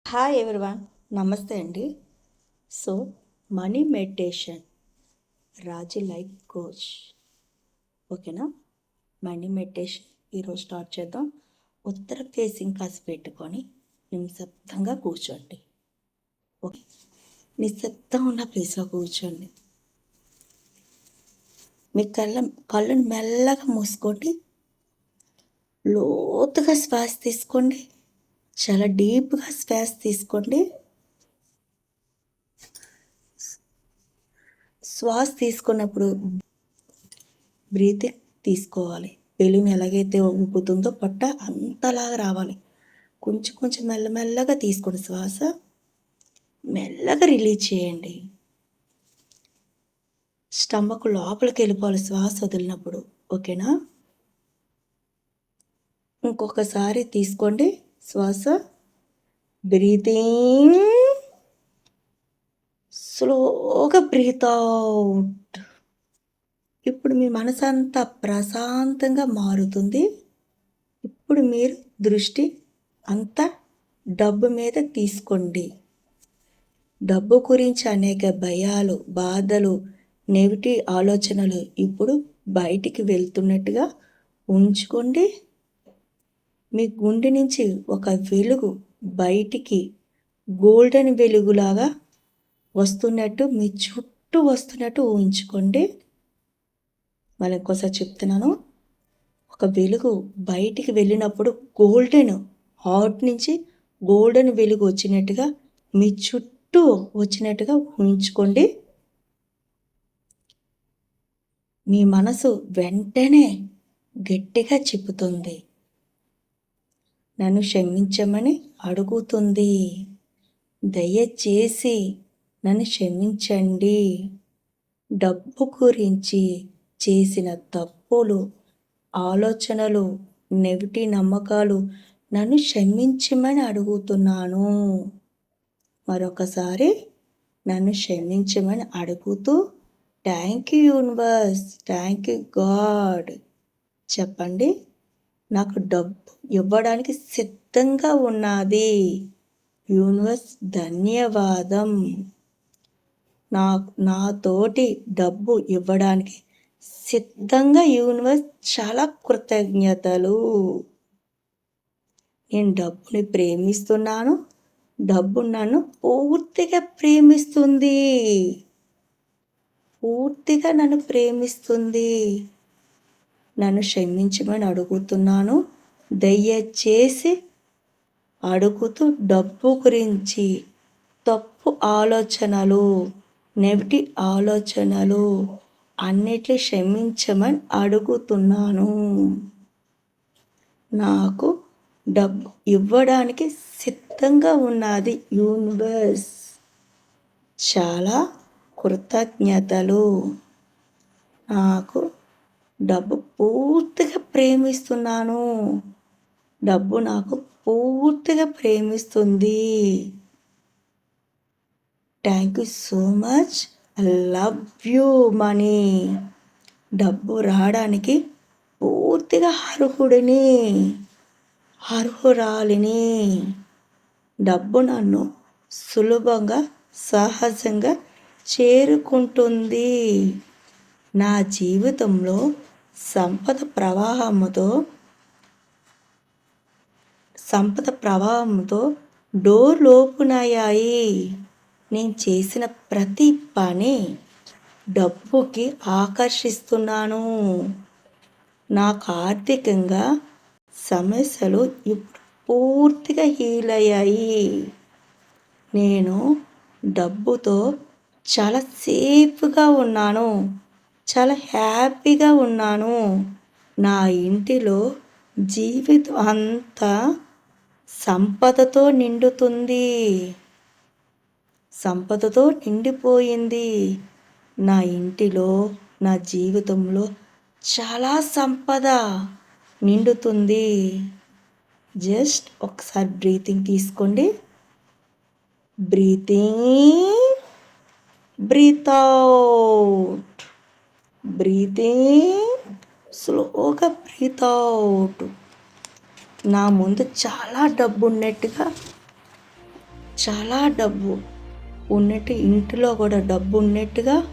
Hi everyone, నమస్తే అండి. So money meditation, రాజీ life coach. ఓకేనా? మనీ మెడిటేషన్ ఈరోజు స్టార్ట్ చేద్దాం. ఉత్తర ఫేసింగ్ కాసి పెట్టుకొని నిశ్శబ్దంగా కూర్చోండి. ఓకే, నిశ్శబ్దం ఉన్న ప్లేస్లో కూర్చోండి. మీ కళ్ళను మెల్లగా మూసుకోండి. లోతుగా శ్వాస తీసుకోండి. చాలా డీప్గా శ్వాస తీసుకోండి. శ్వాస తీసుకున్నప్పుడు బ్రీతింగ్ తీసుకోవాలి. బెలూన్ ఎలాగైతే ఊపుతుందో పొట్ట అంతలాగా రావాలి. కొంచెం కొంచెం మెల్లమెల్లగా తీసుకోండి. శ్వాస మెల్లగా రిలీజ్ చేయండి. స్టమక్ లోపలికి వెళ్ళిపోవాలి శ్వాస వదిలినప్పుడు. ఓకేనా? ఇంకొకసారి తీసుకోండి శ్వాస. బ్రీతింగ్, స్లోగా బ్రీత్ అవుట్. ఇప్పుడు మీ మనసు అంతా ప్రశాంతంగా మారుతుంది. ఇప్పుడు మీరు దృష్టి అంతా డబ్బు మీద తీసుకోండి. డబ్బు గురించి అనేక భయాలు, బాధలు, నెగిటివ్ ఆలోచనలు ఇప్పుడు బయటికి వెళ్తున్నట్టుగా ఉంచుకోండి. మీ గుండె నుంచి ఒక వెలుగు బయటికి గోల్డెన్ వెలుగులాగా వస్తున్నట్టు, మీ చుట్టూ వస్తున్నట్టు ఊహించుకోండి. మళ్ళీ ఇంకోసారి చెప్తున్నాను. ఒక వెలుగు బయటికి వెళ్ళినప్పుడు గోల్డెన్ హార్ట్ నుంచి గోల్డెన్ వెలుగు వచ్చినట్టుగా మీ చుట్టూ వచ్చినట్టుగా ఊహించుకోండి. మీ మనసు వెంటనే గట్టిగా చెప్పుతుంది, నన్ను క్షమించమని అడుగుతుంది. దయచేసి నన్ను క్షమించండి. డబ్బు గురించి చేసిన తప్పులు, ఆలోచనలు, నెగిటివ్ నమ్మకాలు నన్ను క్షమించమని అడుగుతున్నాను. మరొకసారి నన్ను క్షమించమని అడుగుతూ thank you universe, thank you God చెప్పండి. నాకు డబ్బు ఇవ్వడానికి సిద్ధంగా ఉన్నది. యూనివర్స్ ధన్యవాదం. నాతోటి డబ్బు ఇవ్వడానికి సిద్ధంగా యూనివర్స్ చాలా కృతజ్ఞతలు. నేను డబ్బుని ప్రేమిస్తున్నాను. డబ్బు నన్ను పూర్తిగా ప్రేమిస్తుంది. పూర్తిగా నన్ను ప్రేమిస్తుంది. నన్ను క్షమించమని అడుగుతున్నాను. దయచేసి అడుగుతూ డబ్బు గురించి తప్పు ఆలోచనలు, నెగిటివ్ ఆలోచనలు అన్నిటిని క్షమించమని అడుగుతున్నాను. నాకు డబ్బు ఇవ్వడానికి సిద్ధంగా ఉన్నది యూనివర్స్. చాలా కృతజ్ఞతలు. నాకు డబ్బు పూర్తిగా ప్రేమిస్తున్నాను. డబ్బు నాకు పూర్తిగా ప్రేమిస్తుంది. Thank you so much. I love you money. డబ్బు రావడానికి పూర్తిగా అర్హురాలిని. డబ్బు నన్ను సులభంగా, సహజంగా చేరుకుంటుంది. నా జీవితంలో సంపద ప్రవాహంతో డోర్లు ఓపెన్ అయ్యాయి. నేను చేసిన ప్రతి పని డబ్బుకి ఆకర్షిస్తున్నాను. నాకు ఆర్థికంగా సమస్యలు ఇప్పుడు పూర్తిగా హీల్ అయ్యాయి. నేను డబ్బుతో చాలా సేఫ్గా ఉన్నాను. చాలా హ్యాపీగా ఉన్నాను. నా ఇంటిలో జీవితం అంతా సంపదతో నిండిపోయింది. నా ఇంటిలో, నా జీవితంలో చాలా సంపద నిండుతుంది. జస్ట్ ఒకసారి బ్రీతింగ్ తీసుకోండి. Breathing, breath out. బ్రీతింగ్, స్లోగా బ్రీత్ అవుట్. నా ముందు చాలా డబ్బు ఉన్నట్టుగా చాలా డబ్బు ఉన్నట్టు, ఇంటిలో కూడా డబ్బు ఉన్నట్టుగా,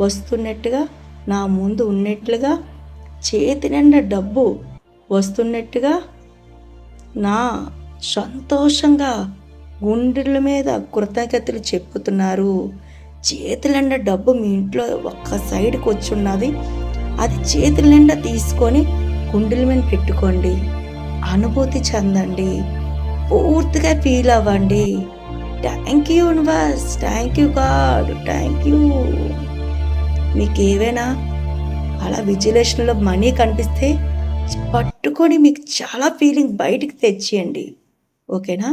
వస్తున్నట్టుగా, నా ముందు ఉన్నట్లుగా, చేతి నిండా డబ్బు వస్తున్నట్టుగా, నా సంతోషంగా గుండెల మీద కృతజ్ఞతలు చెప్పుతున్నారు. చేతుల నిండా డబ్బు మీ ఇంట్లో ఒక్క సైడ్కి వచ్చి ఉన్నది. అది చేతుల నిండా తీసుకొని గుండెల మీద పెట్టుకోండి. అనుభూతి చెందండి. పూర్తిగా ఫీల్ అవ్వండి. Thank you universe, thank you God, thank you. మీకు ఏవైనా అలా విజువలేషన్లో మనీ కనిపిస్తే పట్టుకొని మీకు చాలా ఫీలింగ్ బయటికి తెచ్చేయండి. ఓకేనా?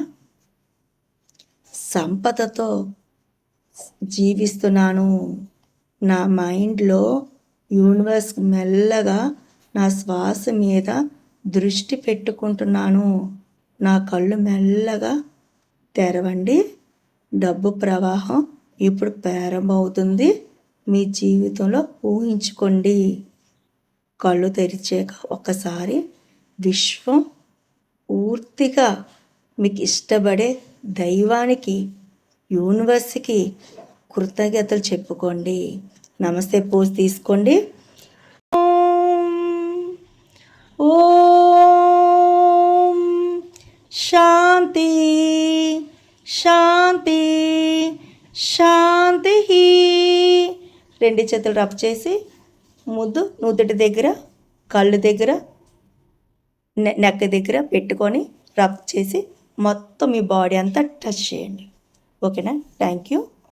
సంపదతో జీవిస్తున్నాను. నా మైండ్లో యూనివర్స్ మెల్లగా నా శ్వాస మీద దృష్టి పెట్టుకుంటున్నాను. నా కళ్ళు మెల్లగా తెరవండి. డబ్బు ప్రవాహం ఇప్పుడు ప్రారంభమవుతుంది. మీ జీవితంలో ఊహించుకోండి. కళ్ళు తెరిచాక ఒకసారి విశ్వం పూర్తిగా మీకు ఇష్టపడే దైవానికి, యూనివర్స్కి కృతజ్ఞతలు చెప్పుకోండి. నమస్తే పోజ్ తీసుకోండి. ఓం శాంతి శాంతి శాంతి. రెండు చేతులు రబ్ చేసి ముద్దు నుదుటి దగ్గర, కళ్ళు దగ్గర, నెక్ దగ్గర పెట్టుకొని రబ్ చేసి మొత్తం మీ బాడీ అంతా టచ్ చేయండి. ఓకేనా? Thank you.